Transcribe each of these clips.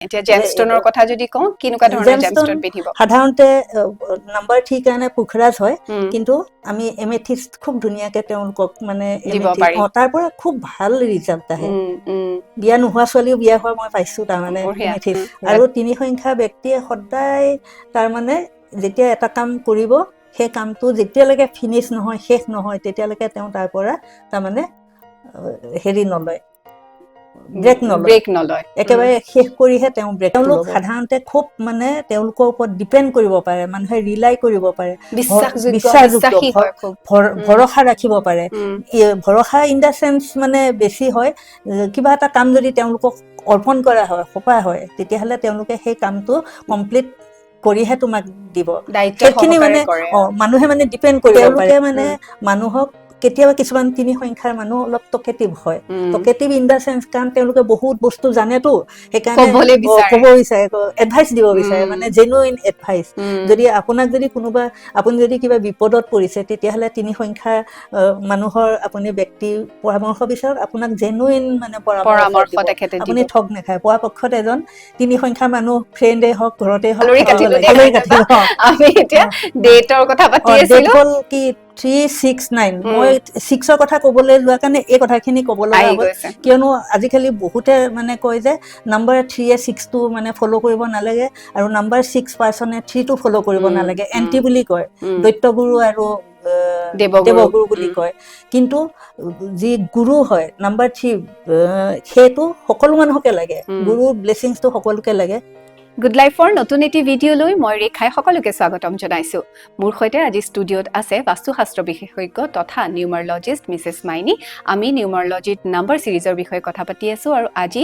এতিয়া জেমষ্টনৰ কথা যদি কওঁ কিনুকা ধৰণৰ জেমষ্টন পিন্ধিব সাধাৰণতে নাম্বাৰ 3 কাৰণে পুখৰাজ হয় কিন্তু আমি এমেথিষ্ট খুব ধুনিয়াকে তেওঁলোকক মানে তাৰ পৰা খুব ভাল ৰিজাল্ট আহে বিয়া নোহোৱা ছোৱালীও বিয়া হোৱা মই পাইছো তাৰ মানে এমেথিষ্ট আৰু 3 সংখ্যা ব্যক্তিয়ে সদায় তাৰ মানে যেতিয়া এটা কাম কৰিব সেই কামটো যেতিয়ালৈকে ফিনিশ নহয় শেষ নহয় তেতিয়ালৈকে তেওঁ তাৰ পৰা তাৰ মানে হেৰি নলয় ব্ৰেক নলয় একেবাৰে শেষ কৰিহে তেওঁ ব্ৰেক তেওঁলোক সাধাৰণতে খুব মানে তেওঁলোকৰ ওপৰত ডিপেন্ড কৰিব পাৰে মানুহে ৰিলাই কৰিব পাৰে বিশ্বাসযোগ্য ভৰসা ৰাখিব পাৰে ভৰসা ইন দা সেন্স মানে বেছি হয় কিবা এটা কাম যদি তেওঁলোকক অৰ্পণ কৰা হয় সপা হয় তেতিয়াহলে তেওঁলোকে সেই কামটো কমপ্লিট কৰিহে তোমাক দিব সেইখিনি মানে মানুহে মানে ডিপেন্ড কৰিব পাৰে মানে মানুহক কেতিয়াবা কিছুমান 3 সংখ্যাৰ মানুহ অলপ টকেটিভ হয় টকেটিভ ইন দা সেন্স কাৰণ তেওঁলোকে বহুত বস্তু জানেতো সেইকাৰণে ক'ব বিচাৰে এডভাইচ দিব বিচাৰে মানে জেনুইন এডভাইচ যদি আপোনাক যদি কোনোবা আপুনি যদি কিবা বিপদত পৰিছে তেতিয়াহলে 3 সংখ্যা মানুহৰ আপুনি ব্যক্তি পৰামৰ্শ বিচাৰক আপোনাক জেনুইন মানে পৰামৰ্শ দিব আপুনি ঠগ নাখায় পৰাপক্ষত এজন 3 সংখ্যা মানুহ ফ্ৰেণ্ডে হওক ঘৰতে হওক আমি এতিয়া ডেটৰ কথা পাতি আছিলো ডেট কি 369 মই 6ৰ কথা ক'বলৈ লোৱা কাৰণে এই কথাখিনি ক'ব লগা হয় কিয়নো আজিকালি বহুতে মানে কয় যে নাম্বাৰ 3 এ 6 টো মানে ফলো কৰিব নালাগে আৰু নাম্বাৰ 6 পাৰ্সনে 3 টো ফলো কৰিব নালাগে এন্টি বুলি কয় দৈত্যগুৰু আৰু দেৱগুৰু বুলি কয় কিন্তু যি গুৰু হয় নাম্বাৰ 3 সেইটো সকলো মানুহকে লাগে গুৰু ব্লেছিংছটো সকলোকে লাগে গুড লাইফৰ নতুন এটি ভিডিঅ' লৈ মই ৰেখাই সকলোকে স্বাগতম জনাইছো মোৰ সৈতে আজি ষ্টুডিঅ'ত আছে বাস্তুশাস্ত্ৰ বিশেষজ্ঞ তথা নিউমাৰলজিষ্ট মিছেছ মাইনী আমি নিউমাৰলজিত নাম্বাৰ সিৰিজৰ বিষয়ে কথা পাতি আছো আৰু আজি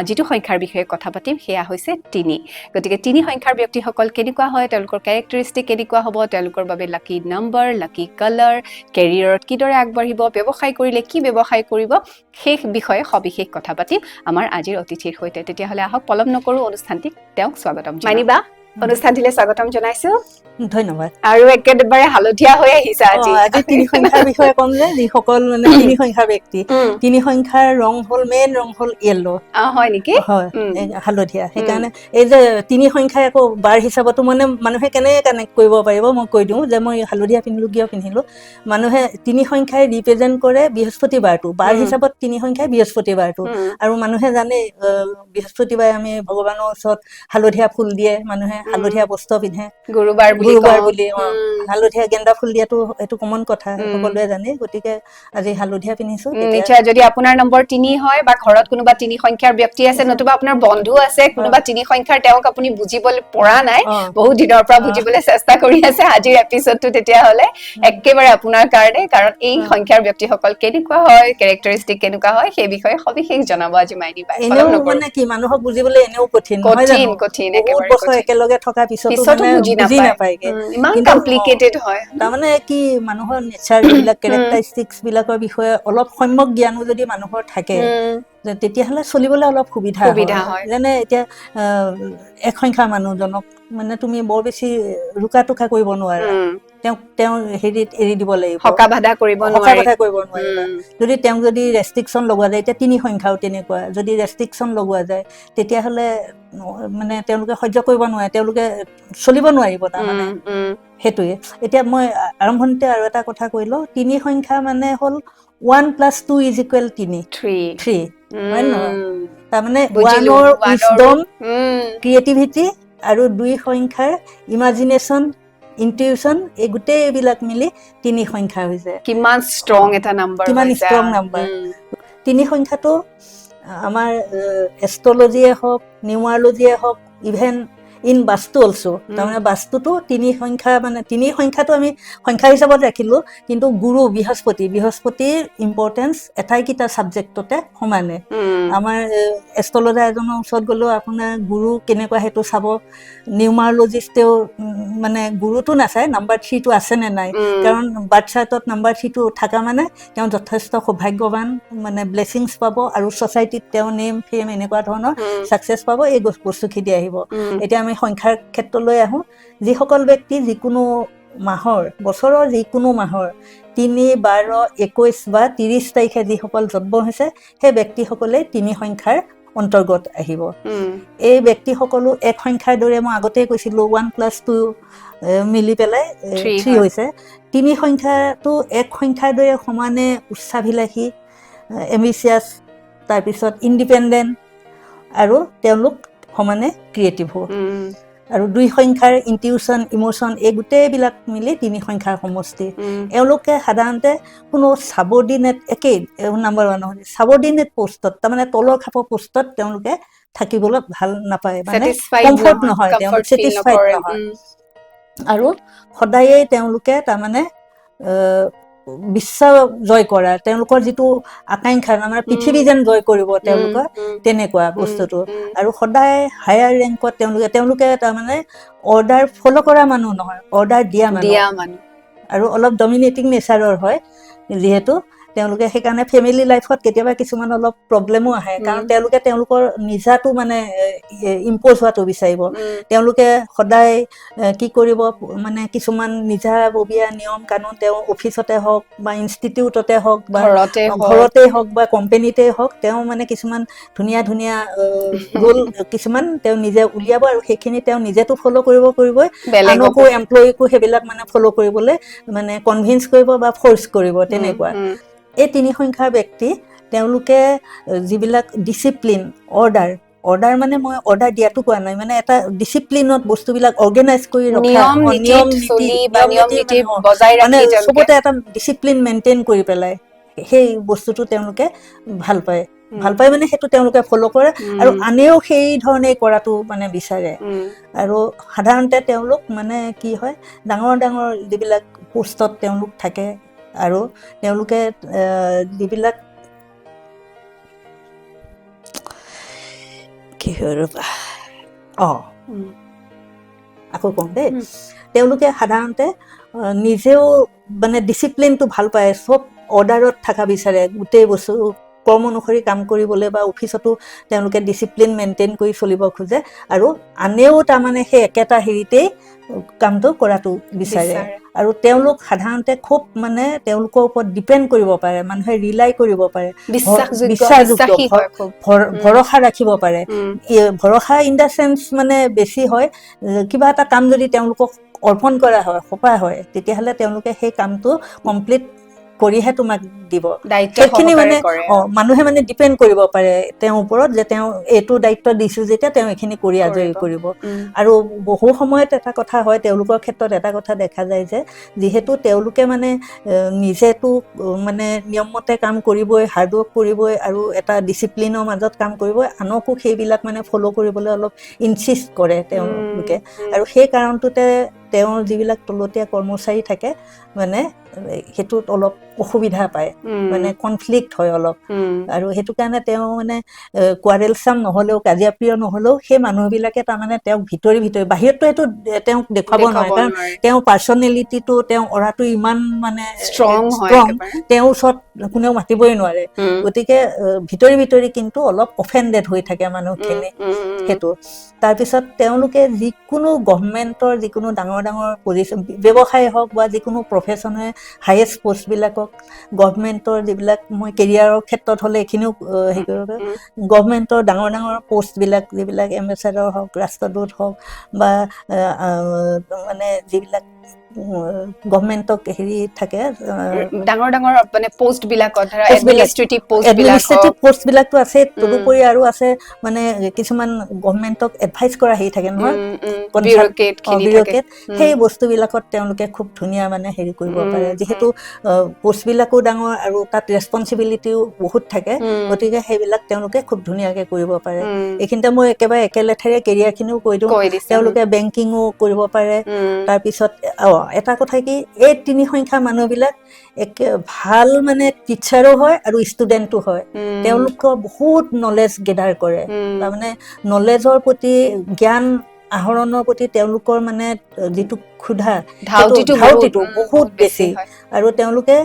যেটো সংখ্যাৰ বিষয়ে কথা পাতিম সেয়া হৈছে 3 গতিকে 3 সংখ্যাৰ ব্যক্তিসকল কেনেকুৱা হয় তেওঁলোকৰ ক্যাৰেক্টাৰিষ্টিক কেনেকুৱা হ'ব তেওঁলোকৰ বাবে লাকি নাম্বাৰ লাকি কালাৰ কেৰিয়াৰত কিদৰে আগবাঢ়িব ব্যৱসায় কৰিলে কি ব্যৱসায় কৰিব সেই বিষয়ে সবিশেষ কথা পাতিম আমাৰ আজিৰ অতিথিৰ সৈতে তেতিয়াহলে আহক পলম নকৰো অনুষ্ঠানটিক তেওঁক স্বাগতম মানিবা অনুষ্ঠানটিলে স্বাগতম জনাইছো ধন্যবাদ আৰু একেবাৰে হালধীয়া হৈ আহিছে আজি 3 সংখ্যাৰ বিষয়ে কম যে যিসকল মানে 3 সংখ্যাৰ ব্যক্তি 3 সংখ্যাৰ ৰং হল মেইন ৰং হল ইয়েলো হয় নেকি হয় হালধীয়া সেইকাৰণে এই যে 3 সংখ্যাৰ আকৌ বাৰ হিচাপতো মানে মানুহে কেনে কানেক্ট কৰিব পাৰিব মই কৈ দিওঁ যে মই হালধীয়া পিন্ধিলো কিয় পিন্ধিলো মানুহে 3 সংখ্যাই ৰিপ্ৰেজেন্ট কৰে বৃহস্পতিবাৰটো বাৰ হিচাপত 3 সংখ্যাই বৃহস্পতিবাৰটো আৰু মানুহে জানে বৃহস্পতিবাৰে আমি ভগৱানৰ ওচৰত হালধীয়া ফুল দিয়ে মানুহে হালধীয়া বস্ত্ৰ পিন্ধে গুৰুবাৰ বুলি হালধীয়া গেন্দা ফুল দিয়াটো এটো কমন কথা সকলোৱে জানে গতিকে আজি হালধীয়া পিন্ধিছো নিশ্চয় যদি আপোনাৰ নম্বৰ 3 হয় বা ঘৰত কোনোবা 3 সংখ্যাৰ ব্যক্তি আছে নতুবা আপোনাৰ বন্ধু আছে কোনোবা 3 সংখ্যাৰ তেওঁক আপুনি বুজিবলৈ পৰা নাই বহুত দিনৰ পৰা বুজিবলৈ চেষ্টা কৰি আছে আজিৰ এপিসোডটো তেতিয়া হলে একেবাৰে আপোনাৰ কাৰণে কাৰণ এই সংখ্যাৰ ব্যক্তিসকল কেনেকুৱা হয় ক্যাৰেক্টাৰিষ্টিক কেনেকুৱা হয় সেই বিষয়ে সবিশেষ জনাব আজি মাইনী বাই এনেও মানে কি মানুহক বুজিবলৈ এনেও কঠিন নহয় জানো কঠিন বহুত বছৰ একেলগে থকা পিছতো মানে বুজি নাপায়গে ইমান কমপ্লিকেটেড হয় তাৰমানে কি মানুহৰ নেচাৰ বিলাক ক্যাৰেক্টাৰিষ্টিক্স বিলাকৰ বিষয়ে অলপ সম্যক জ্ঞানো যদি মানুহৰ থাকে তেতিয়াহলে চলিবলৈ অলপ সুবিধা হয় যেনে এতিয়া এক সংখ্যা মানুহজনক মানে তুমি বৰ বেছি ৰুকা টুকা কৰিব নোৱাৰা তেওঁ হেৰিত এৰি দিব লাগিব হকা বাধা কৰিব নোৱাৰিবা যদি তেওঁ যদি ৰেষ্ট্ৰিকশন লগোৱা যায় এতিয়া 3 সংখ্যাও তেনেকুৱা যদি ৰেষ্ট্ৰিকশন লগোৱা যায় তেতিয়াহলে মানে তেওঁলোকে সহ্য কৰিব নোৱাৰে তেওঁলোকে চলিব নোৱাৰিব তাৰমানে হেতুৱে এতিয়া মই আৰম্ভণিতে আৰু এটা কথা কৈলো 3 সংখ্যা মানে হল 1 + 2 = 3 হয় নহয় তাৰমানে 1ৰ উইজডম ক্ৰিয়েটিভিটি আৰু 2 সংখ্যাৰ ইমাজিনেশন ইনটিউশন এই গোটেই বিলাক মিলি 3 সংখ্যা হৈছে কিমান ষ্ট্ৰং এটা নাম্বাৰ কিমান ষ্ট্ৰং নাম্বাৰ 3 সংখ্যাটো আমাৰ এষ্ট্ৰলজিয়ে হওক নিউমাৰলজিয়ে হওক ইভেন ইন বাস্তু অলসো তাৰমানে বাস্তুটো 3 সংখ্যা মানে 3 সংখ্যাটো আমি সংখ্যা হিচাপত ৰাখিলো কিন্তু গুৰু বৃহস্পতিৰ ইম্পৰ্টেন্স এটাইকিটা সাবজেক্টতে সমানে আমাৰ এষ্ট্ৰলজাৰ এজনৰ ওচৰত গলো আপোনাৰ গুৰু কেনেকুৱা হেতু চাব নিউমাৰলজিষ্টেও মানে গুৰুটো নাচায় নাম্বাৰ 3 টো আছে নে নাই কাৰণ বাৰ্থ চাৰ্টত নাম্বাৰ 3 টো থাকা মানে তেওঁ যথেষ্ট সৌভাগ্যৱান মানে ব্লেছিংছ পাব আৰু সোসাইটিত তেওঁ নেম ফেম এনেকুৱা ধৰণৰ সাকসেস পাব এই বস্তুখিনি আহিব এতিয়া আমি সংখ্যাৰ ক্ষেত্ৰলৈ আহো যিসকল ব্যক্তি যিকোনো মাহৰ বছৰৰ যিকোনো মাহৰ 3, 12, 21 বা 30 তাৰিখে যিসকল জন্ম হৈছে সেই ব্যক্তিসকলে 3 সংখ্যাৰ অন্তৰ্গত আহিব এই ব্যক্তিসকলো এক সংখ্যাৰ দৰে মই আগতেই কৈছিলোঁ 1+2 মিলি পেলাই 3 হৈছে তিনি সংখ্যাটো এক সংখ্যাৰ দৰে সমানে উচ্চাভিলাষী এম্বিচিয়াছ তাৰপিছত ইণ্ডিপেণ্ডেণ্ট আৰু তেওঁলোক সমানে ক্ৰিয়েটিভ আৰু দুই সংখ্যাৰ ইনটিউশ্যন ইমোশ্যন এই গোটেইবিলাক মিলি তিনি সংখ্যাৰ সমষ্টি এওঁলোকে সাধাৰণতে কোনো ছাবঅৰ্ডিনেট একেই নাম্বাৰ 1 নহয় ছাবঅৰ্ডিনেট পোষ্টত তাৰমানে তলৰ খাপৰ পোষ্টত তেওঁলোকে থাকিবলৈ ভাল নাপায় মানে কমফৰ্ট নহয় তেওঁলোক ছেটিছফাইড নহয় আৰু সদায়ে তেওঁলোকে তাৰমানে বিশ্ব জয় কৰা তেওঁলোকৰ যিটো আকাংক্ষা আমাৰ পৃথিৱী যেন জয় কৰিব তেওঁলোকৰ তেনেকুৱা বস্তুটো আৰু সদায় হায়াৰ ৰেংকত তেওঁলোকে তাৰমানে অৰ্ডাৰ ফলো কৰা মানুহ নহয় অৰ্ডাৰ দিয়া মানুহ আৰু অলপ ডমিনেটিং নেচাৰৰ হয় যিহেতু তেওঁলোকে সেইকাৰণে ফেমিলি লাইফত কেতিয়াবা কিছুমান অলপ প্ৰব্লেমো আহে কাৰণ তেওঁলোকে তেওঁলোকৰ নিজাটো মানে ইম্প'জ হোৱাটো বিচাৰিব তেওঁলোকে সদায় কি কৰিব মানে কিছুমান নিজাববীয়া নিয়ম কানুন তেওঁ অফিচতে হওক বা ইনষ্টিটিউটতে হওক বা ঘৰতে হওক বা কোম্পানীতে হওক তেওঁ মানে কিছুমান ধুনীয়া ধুনীয়া ৰুল কিছুমান তেওঁ নিজে উলিয়াব আৰু সেইখিনি তেওঁ নিজেতো ফ'ল' কৰিবই আনকো এমপ্লয়ীকো সেইবিলাক মানে ফ'ল' কৰিবলৈ মানে কনভিন্স কৰিব বা ফ'ৰ্চ কৰিব তেনেকুৱা এই তিনি সংখ্যাৰ ব্যক্তি তেওঁলোকে যিবিলাক ডিচিপ্লিন অৰ্ডাৰ মানে মই অৰ্ডাৰ দিয়াটো কোৱা নাই মানে এটা ডিচিপ্লিনত বস্তুবিলাক অৰ্গেনাইজ কৰি ৰখা নিয়ম নীতি মানে চবতে এটা ডিচিপ্লিন মেইনটেইন কৰি পেলাই সেই বস্তুটো তেওঁলোকে ভাল পায় মানে সেইটো তেওঁলোকে ফ'ল' কৰে আৰু আনেও সেই ধৰণে কৰাটো মানে বিচাৰে আৰু সাধাৰণতে তেওঁলোক মানে কি হয় ডাঙৰ যিবিলাক পোষ্টত তেওঁলোক থাকে আৰু তেওঁলোকে যিবিলাক কি হয় আকৌ কম দেই তেওঁলোকে সাধাৰণতে নিজেও মানে ডিচিপ্লিনটো ভাল পায় চব অৰ্ডাৰত থকা বিচাৰে গোটেই বস্তু কৰ্ম অনুসৰি কাম কৰিবলৈ বা অফিচতো তেওঁলোকে ডিচিপ্লিন মেইনটেইন কৰি চলিব খোজে আৰু আনেও তাৰমানে সেই একেটা হেৰিতেই কামটো কৰাটো বিচাৰে আৰু তেওঁলোক সাধাৰণতে খুব মানে তেওঁলোকৰ ওপৰত ডিপেণ্ড কৰিব পাৰে মানুহে ৰিলাই কৰিব পাৰে বিশ্বাসযোগ্য ভৰসা ৰাখিব পাৰে ভৰসা ইন দ্য চেন্স মানে বেছি হয় কিবা এটা কাম যদি তেওঁলোকক অৰ্পণ কৰা হয় সঁপা হয় তেতিয়াহ'লে তেওঁলোকে সেই কামটো কমপ্লিট কৰিহে তোমাক দিব সেইখিনি মানে মানুহে মানে ডিপেণ্ড কৰিব পাৰে তেওঁৰ ওপৰত যে তেওঁ এইটো দায়িত্ব দিছো যেতিয়া তেওঁ এইখিনি কৰি আজৰি কৰিব আৰু বহু সময়ত এটা কথা হয় তেওঁলোকৰ ক্ষেত্ৰত এটা কথা দেখা যায় যে যিহেতু তেওঁলোকে মানে নিজেতো মানে নিয়মমতে কাম কৰিবই হাৰ্ডৱৰ্ক কৰিবই আৰু এটা ডিচিপ্লিনৰ মাজত কাম কৰিবই আনকো সেইবিলাক মানে ফ'ল' কৰিবলৈ অলপ ইনচিষ্ট কৰে তেওঁলোকে আৰু সেই কাৰণটোতে তেওঁৰ যিবিলাক তলতীয়া কৰ্মচাৰী থাকে মানে সেইটোত অলপ অসুবিধা পায় মানে কনফ্লিক্ট হয় অলপ আৰু সেইটো কাৰণে তেওঁ মানে কোৱাৰেলছাম নহ'লেও কাজিয়া প্ৰিয় নহ'লেও সেই মানুহবিলাকে তাৰমানে তেওঁক ভিতৰি বাহিৰততো এইটো তেওঁক দেখুৱাব নোৱাৰে কাৰণ তেওঁৰ পাৰ্চনেলিটিটো তেওঁ অৰাটো ইমান মানে ষ্ট্ৰং তেওঁৰ ওচৰত কোনেও মাতিবই নোৱাৰে গতিকে ভিতৰি কিন্তু অলপ অফেণ্ডেড হৈ থাকে মানুহখিনি সেইটো তাৰপিছত তেওঁলোকে যিকোনো গভৰ্ণমেণ্টৰ যিকোনো ডাঙৰ পজিশ্যন ব্যৱসায় হওক বা যিকোনো প্ৰফেশ্যনে হায়েষ্ট পষ্টবিলাকক গভৰ্ণমেণ্টৰ যিবিলাক মই কেৰিয়াৰৰ ক্ষেত্ৰত হ'লে এইখিনিও হেৰি কৰিব পাৰোঁ গভৰ্ণমেণ্টৰ ডাঙৰ পষ্টবিলাক যিবিলাক এম্বেচাডৰ হওক ৰাষ্ট্ৰদূত হওক বা মানে যিবিলাক গভৰ্ণমেণ্টক হেৰি থাকে ডাঙৰ মানে পোষ্টবিলাকত ধৰা এডমিনিষ্ট্ৰেটিভ পোষ্টবিলাকতো আছে তদুপৰি আৰু আছে মানে কিছুমান গভৰ্ণমেণ্টক এডভাইচ কৰা হেৰি থাকে নহয় বিউৰ'ক্ৰেট সেই বস্তুবিলাকত তেওঁলোকে খুব ধুনীয়া মানে হেৰি কৰিব পাৰে যিহেতু পোষ্টবিলাকো ডাঙৰ আৰু তাত ৰেছপনচিবিলিটিও বহুত থাকে গতিকে সেইবিলাক তেওঁলোকে খুব ধুনীয়াকে কৰিব পাৰে এইখিনিতে মই একেবাৰে একেলেঠাৰে কেৰিয়াৰখিনিও কৈ দিওঁ তেওঁলোকে বেংকিঙো কৰিব পাৰে তাৰপিছত এটা কথা কি এই তিনি সংখ্যা মানুহবিলাক একে ভাল মানে টিচাৰো হয় আৰু ষ্টুডেণ্টো হয় তেওঁলোকৰ বহুত নলেজ গেডাৰ কৰে তাৰমানে নলেজৰ প্ৰতি জ্ঞান আহৰণৰ প্ৰতি তেওঁলোকৰ মানে যিটো ক্ষুধা ধাউতিটো বহুত বেছি আৰু তেওঁলোকে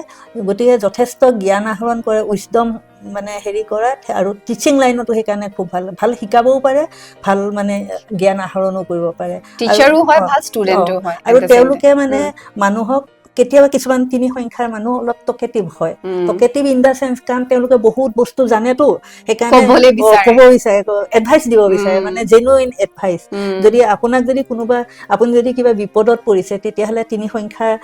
গতিকে যথেষ্ট জ্ঞান আহৰণ কৰে উইজডম মানে হেৰি কৰা আৰু টিচিং লাইনতো সেইকাৰণে খুব ভাল শিকাবও পাৰে ভাল মানে জ্ঞান আহৰণো কৰিব পাৰে টিচাৰো হয় ভাল ষ্টুডেণ্টো হয় আৰু তেওঁলোকে মানে মানুহক কেতিয়াবা কিছুমান তিনি সংখ্যাৰ মানুহ অলপ টকেটিভ হয় টকেটিভ ইন দা সেন্স কাৰণ তেওঁলোকে বহুত বস্তু জানেতো সেইকাৰণে ক'ব বিচাৰে এডভাইচ দিব বিচাৰে মানে জেনুইন এডভাইচ যদি আপোনাক যদি কোনোবা আপুনি যদি কিবা বিপদত পৰিছে তেতিয়াহ'লে তিনি সংখ্যাৰ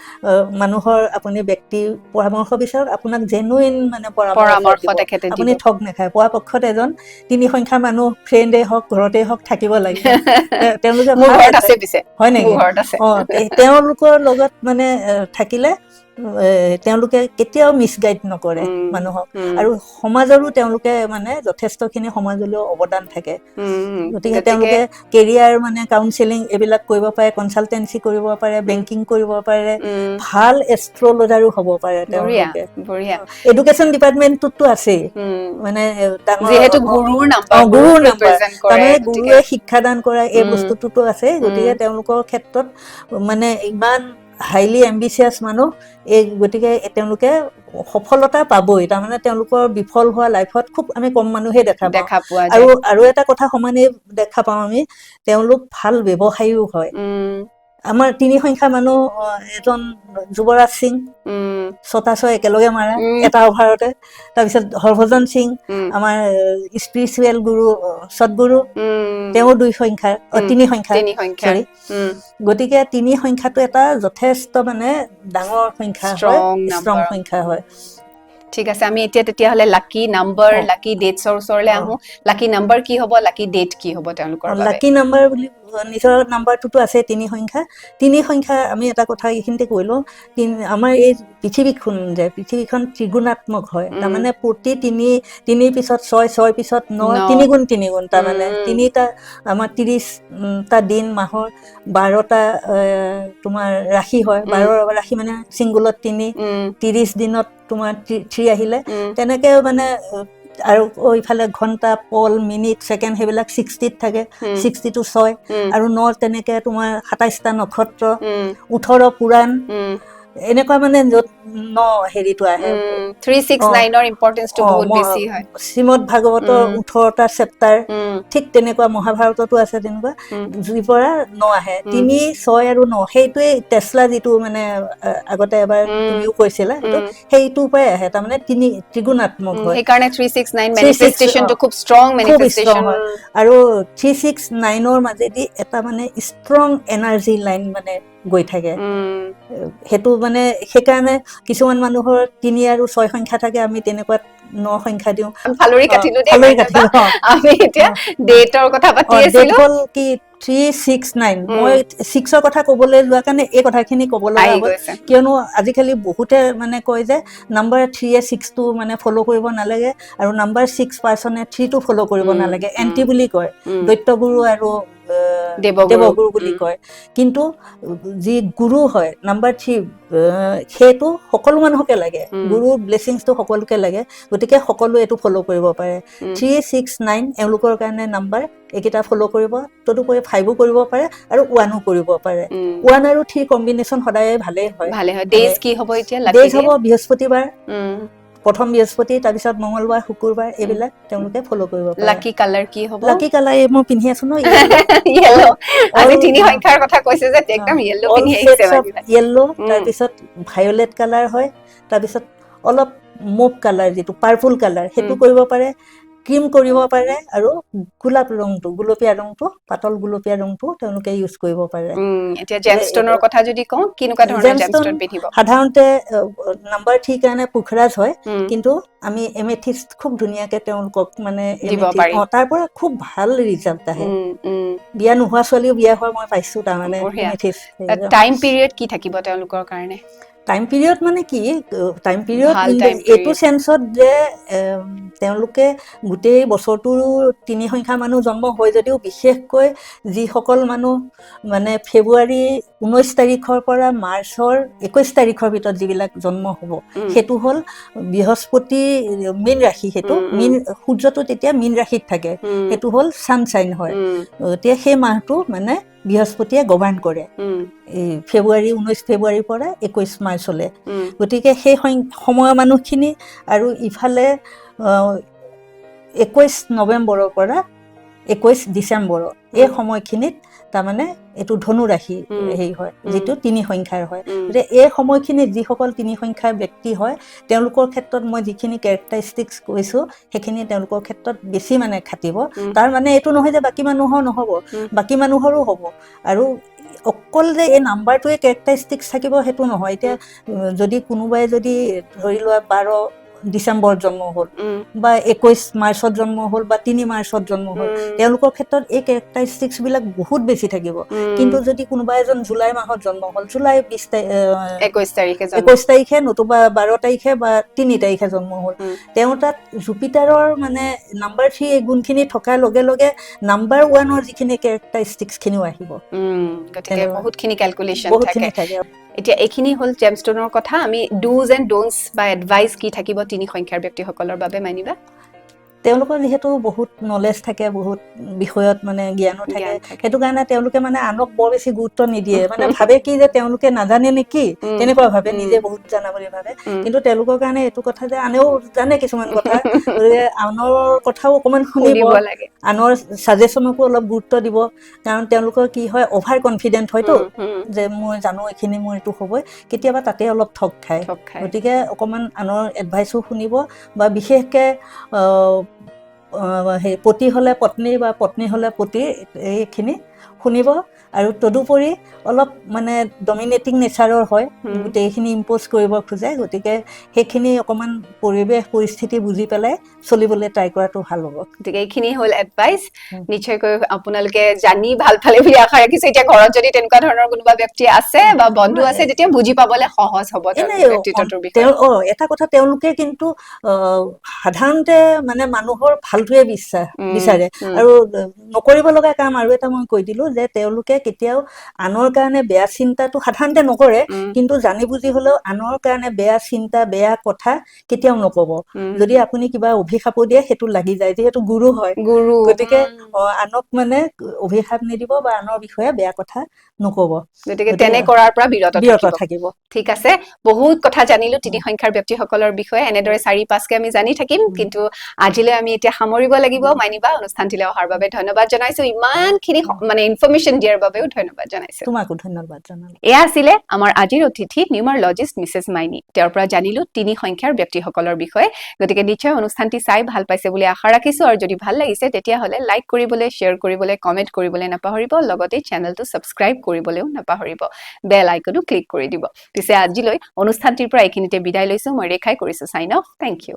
মানুহৰ আপুনি ব্যক্তি পৰামৰ্শ বিচাৰক আপোনাক জেনুইন মানে পৰামৰ্শ দিব আপুনি ঠগ নাখায় পৰাপক্ষত এজন তিনি সংখ্যাৰ মানুহ ফ্ৰেণ্ডে হওক ঘৰতে হওক থাকিব লাগে তেওঁলোকে হয় নেকি তেওঁলোকৰ লগত মানে থাকিলে তেওঁলোকে কেতিয়াও মিছগাইড নকৰে মানুহক আৰু সমাজৰো তেওঁলোকে মানে যথেষ্টখিনি সমাজলৈ অৱদান থাকে গতিকে তেওঁলোকে কেৰিয়াৰ মানে কাউন্সেলিং এইবিলাক কৰিব পাৰে কনচালটেন্সি কৰিব পাৰে বেংকিং কৰিব পাৰে ভাল এষ্ট্ৰলজাৰো হ'ব পাৰে তেওঁলোকে এডুকেশ্যন ডিপাৰ্টমেণ্টটোতো আছেই মানে যিহেতু গুৰুৰ নাম্বাৰ তাৰমানে গুৰুৱে শিক্ষাদান কৰা এই বস্তুটোতো আছে গতিকে তেওঁলোকৰ ক্ষেত্ৰত মানে ইমান হাইলি এম্বিচিয়াছ মানুহ এই গতিকে তেওঁলোকে সফলতা পাবই তাৰমানে তেওঁলোকৰ বিফল হোৱা লাইফত খুব আমি কম মানুহে দেখা পাওঁ আৰু এটা কথা সমানে দেখা পাওঁ আমি তেওঁলোক ভাল ব্যৱসায়ীও হয় আমাৰ তিনি সংখ্যা মানুহ এজন যুৱৰাজ সিং 6টা 6 একেলগে মাৰা এটা অভাৰতে তাৰপিছত হৰভজন সিং আমাৰ স্পিৰিচুৱেল গুৰু সদগুৰু তেওঁ 2 সংখ্যাৰ তিনি সংখ্যা সৰি গতিকে তিনি সংখ্যাটো এটা যথেষ্ট মানে ডাঙৰ সংখ্যা হয় ষ্ট্ৰং সংখ্যা হয় ঠিক আছে আমি এতিয়া তেতিয়াহ'লে লাকি নাম্বাৰ লাকি ডেটছৰ ওচৰলৈ আহো লাকি নাম্বাৰ কি হ'ব লাকি ডেট কি হ'ব তেওঁলোকৰ বাবে লাকি নাম্বাৰ বুলি নিজৰ নাম্বাৰটোতো আছে তিনি সংখ্যা আমি এটা কথা এইখিনিতে কৈলো আমাৰ এই পৃথিৱীখন ত্ৰিগুণাত্মক হয় তাৰমানে প্ৰতি তিনিৰ পিছত 6 পিছত 9 তিনি গুণ তাৰমানে তিনিটা আমাৰ 30টা দিন মাহৰ 12টা তোমাৰ ৰাশি হয় 12 ৰাশি মানে চিংগুলত 30 দিনত তোমাৰ 3 আহিলে তেনেকে মানে আৰু ইফালে ঘন্টা পল মিনিট সেকেন্ড সেইবিলাক 60ত থাকে 60 to 6 আৰু 9 তেনেকে তোমাৰ 27টা নক্ষত্ৰ 18 পুৰাণ এনেকুৱা মানে য'ত হেৰিটো আহে 369 ৰ ইম্পৰ্টেন্সটো বহুত বেছি হয় শ্ৰীমদ ভাগৱতৰ 18টা চেপ্টাৰ ঠিক তেনেকুৱা মহাভাৰততো আছে তেনেকুৱা জুই পৰা 9 আহে 3 6 আৰু 9 সেইটোৱে টেসলা যিটো মানে আগতে এবাৰ তুমিও কৈছিলা সেইটোৰ পৰাই আহে তাৰমানে ত্ৰিগুণাত্মক হয় সেইকাৰণে 369 মেনিফেষ্টেশনটো খুব ষ্ট্ৰং মেনিফেষ্টেশন আৰু 369 ৰ মাজেদি এটা মানে ষ্ট্ৰং এনাৰ্জি লাইন মানে গৈ থাকে হেতু মানে সেইকাৰণে কিছুমান মানুহৰ 3 আৰু 6 সংখ্যা থাকে আমি তেনেকুৱা 9 সংখ্যা দিও ফালৰি কাটিলো আমি এতিয়া ডেটৰ কথা পাতি আছিলো ডেট হল কি 369 মই 6ৰ কথা ক'বলৈ লোৱা কাৰণে এই কথাখিনি ক'ব লগা হ'ল কিয়নো আজিকালি বহুতে মানে কয় যে নাম্বাৰ 3 6 টো মানে ফলো কৰিব নালাগে আৰু নাম্বাৰ 6 পাৰ্সনে 3 টো ফলো কৰিব নালাগে এন্টি বুলি কয় দৈত্যগুৰু আৰু দেৱগুৰু বুলি কয় কিন্তু যি গুৰু হয় নাম্বাৰ 3 সেইটো সকলো মানুহকে লাগে গুৰু ব্লেছিংছটো সকলোকে লাগে গতিকে সকলো এটো ফলো কৰিব পাৰে 369 এওঁলোকৰ কাৰণে নাম্বাৰ একেটা ফলো কৰিব তদুপৰি 5ও কৰিব পাৰে আৰু 1ও কৰিব পাৰে 1 আৰু 3 কম্বিনেশন সদায় ভালে হয় ডেজ কি হ'ব এতিয়া ডেজ হ'ব বৃহস্পতিবাৰ প্ৰথম বৃহস্পতি তাৰ পিছত মঙ্গলবাৰ শুকুৰবাৰ এইবিলাক তেওঁলোকে ফলো কৰিব পাৰে লাকি কালাৰ কি হ'ব লাকি কালাৰ মই পিন্ধি আছো ন ইয়েলো আজি তিনি সংখ্যাৰ কথা কৈছে যে একদম ইয়েলো পিন্ধি আহিছে ইয়েলো তাৰ পিছত ভায়োলেট কালাৰ হয় তাৰ পিছত অলপ মুভ কালাৰ যেটো পাৰ্পল কালাৰ হেতু কৰিব পাৰে ক্ৰীম কৰিব পাৰে আৰু গোলাপ ৰংটো গুলপীয়া ৰংটো পাতল গুলপীয়া ৰংটো তেওঁলোকে ইউজ কৰিব পাৰে এতিয়া জেমষ্টনৰ কথা যদি কওঁ কিনুকা ধৰণৰ জেমষ্টন পিন্ধিব সাধাৰণতে নাম্বাৰ ঠিক কাৰণে পুখৰাজ হয় কিন্তু আমি এমেথিষ্ট খুব ধুনিয়াকে তেওঁলোকক মানে তাৰ পৰা খুব ভাল ৰিজাল্ট আহে বিয়া নোহোৱা ছোৱালীও বিয়া হোৱা মই পাইছো তাৰ মানে এমেথিষ্ট টাইম পিৰিয়ড কি থাকিব তেওঁলোকৰ কাৰণে টাইম পিৰিয়ড মানে কি টাইম পিৰিয়ড এইটো সেন্সত যে তেওঁলোকে গোটেই বছৰটো 3 সংখ্যা মানুহ জন্ম হয় যদিও বিশেষকৈ যিসকল মানুহ মানে ফেব্ৰুৱাৰী 19 তাৰিখৰ পৰা মাৰ্চৰ 21 তাৰিখৰ ভিতৰত যিবিলাক জন্ম হ'ব হেতু হল বৃহস্পতি মীন ৰাশি হেতু মীন সূৰ্যটো তেতিয়া মীন ৰাশিত থাকে হেতু হল সানশাইন হয় তেতিয়া সেই মাহটো মানে বৃহস্পতিয়ে গভৰ্ণ কৰে ফেব্ৰুৱাৰী 19 ফেব্ৰুৱাৰীৰ পৰা 21 মাৰ্চলৈ গতিকে সেই সময়ৰ মানুহখিনি আৰু ইফালে 21 নৱেম্বৰৰ পৰা 21 ডিচেম্বৰ এই সময়খিনিত তাৰমানে এইটো ধনু ৰাশি হেৰি হয় যিটো 3 সংখ্যাৰ হয় গতিকে এই সময়খিনিত যিসকল 3 সংখ্যাৰ ব্যক্তি হয় তেওঁলোকৰ ক্ষেত্ৰত মই যিখিনি কেৰেক্টাৰিষ্টিক্স কৈছো সেইখিনি তেওঁলোকৰ ক্ষেত্ৰত বেছি মানে খাটিব তাৰ মানে এইটো নহয় যে বাকী মানুহৰ নহ'ব বাকী মানুহৰো হ'ব আৰু অকল যে এই নাম্বাৰটোৱে কেৰেক্টাৰিষ্টিক্স থাকিব সেইটো নহয় এতিয়া যদি কোনোবাই যদি ধৰি লোৱা 12 ডিচেম্বৰ জন্ম হ'ল বা 21 মাৰ্চত জন্ম হ'ল বা 3 মাৰ্চত জন্ম হ'ল তেওঁলোকৰ ক্ষেত্ৰত এই কেৰেক্টাৰিষ্টিক্স বিলাক বহুত বেছি থাকিব কিন্তু যদি কোনোবা এজন জুলাই মাহত জন্ম হ'ল জুলাই 21 তাৰিখে নতুবা 12 তাৰিখে বা 3 তাৰিখে জন্ম হ'ল তেওঁ তাত জুপিটাৰৰ মানে নাম্বাৰ 3 এই গুণখিনি থকাৰ লগে লগে নাম্বাৰ 1ৰ যিখিনি কেৰেক্টাৰিষ্টিক্স খিনিও আহিব গতিকে বহুতখিনি ক্যালকুলেশন থাকে এতিয়া এইখিনি হ'ল জেমষ্টোনৰ কথা আমি ডুজ এণ্ড ডোন্টস বা এডভাইস কি থাকিব 3 সংখ্যাৰ ব্যক্তিসকলৰ বাবে মানিবা তেওঁলোকৰ যেহেতু বহুত নলেজ থাকে বহুত বিষয়ত মানে জ্ঞানো থাকে সেইটো কাৰণে তেওঁলোকে মানে আনক বৰ বেছি গুৰুত্ব নিদিয়ে মানে ভাবে কি যে তেওঁলোকে নাজানে নেকি তেনেকুৱা ভাবে নিজে বহুত জানা বুলি ভাবে কিন্তু তেওঁলোকৰ কাৰণে এইটো কথা যে আনেও জানে কিছুমান কথা গতিকে আনৰ কথাও অকমান শুনিব লাগে আনৰ সাজেশনকো অলপ গুৰুত্ব দিব কাৰণ তেওঁলোকৰ কি হয় অভাৰ কনফিডেন্ট হয়তো যে মই জানো এখিনি মোৰ এইটো হ'বই কেতিয়াবা তাতে অলপ ঠক খায় গতিকে অকমান আনৰ এডভাইসও শুনিব বা বিশেষকে সেই পতি হলে পত্নী বা পত্নী হলে পতি এইখিনি শুনিব আৰু তদুপৰি অলপ মানে ডমিনেটিং নেচাৰৰ হয় গোটেইখিনি ইম্প'জ কৰিব খোজে গতিকে সেইখিনি অকমান পৰিৱেশ পৰিস্থিতি বুজি পেলাই চলিবলৈ ট্ৰাই কৰাটো ভাল হ'ব গতিকে এইখিনি হ'ল এডভাইস নিশ্চয়কৈ আপোনালোকে জানি ভাল পালে বুলি আশা ৰাখিছো এতিয়া ঘৰত যদি তেনেকুৱা ধৰণৰ কোনোবা ব্যক্তি আছে বা বন্ধু আছে তেতিয়া বুজি পাবলৈ সহজ হ'ব ব্যক্তিত্বটোৰ বিষয়ে এটা কথা তেওঁলোকে কিন্তু সাধাৰণতে মানে মানুহৰ ভালটোৱে বিচাৰে আৰু নকৰিব লগা কাম আৰু এটা মই কৈ দিলো যে তেওঁলোকে কেতিয়াও আনৰ কাৰণে বেয়া চিন্তাটো সাধাৰণতে নকৰে কিন্তু জানি বুজি হলেও আনৰ কাৰণে বেয়া চিন্তা বেয়া কথা কেতিয়াও নকব যদি আপুনি কিবা অভিশাপ দিয়ে সেইটো লাগি যায় যিহেতু গুৰু হয় গতিকে আনক মানে অভিশাপ নিদিব বা আনৰ বিষয়ে বেয়া কথা নকব গতিকে তেনে কৰাৰ পৰা বিৰত থাকিব ঠিক আছে বহুত কথা জানিলো 3 সংখ্যাৰ ব্যক্তিসকলৰ বিষয়ে এনেদৰে 4-5কে আমি জানি থাকিম কিন্তু আজিলৈ আমি এতিয়া সামৰিব লাগিব মানিবা অনুষ্ঠানটিলৈ অহাৰ বাবে ধন্যবাদ জনাইছো ইমানখিনি মানে ইনফৰমেশন দিয়াৰ বাবেও ধন্যবাদ জনাইছো তোমাকো ধন্যবাদ জনালো এয়া আছিলে আমাৰ আজিৰ অতিথি নিউমাৰলজিষ্ট মিছেছ মাইনী তেওঁৰ পৰা জানিলো 3 সংখ্যাৰ ব্যক্তিসকলৰ বিষয়ে গতিকে নিশ্চয় অনুষ্ঠানটি চাই ভাল পাইছে বুলি আশা ৰাখিছো আৰু যদি ভাল লাগিছে তেতিয়া হলে লাইক কৰিবলৈ শেয়াৰ কৰিবলৈ কমেন্ট কৰিবলৈ নাপাহৰিব লগতে চেনেলটো সাবস্ক্ৰাইব কৰিবলৈও নাপাহৰিব বেল আইকনো ক্লিক কৰি দিব পিছে আজিলৈ অনুষ্ঠানটিৰ পৰা এইখিনিতে বিদায় লৈছো মই ৰেখাই কৰিছো সাইন অফ থ্যাংক ইউ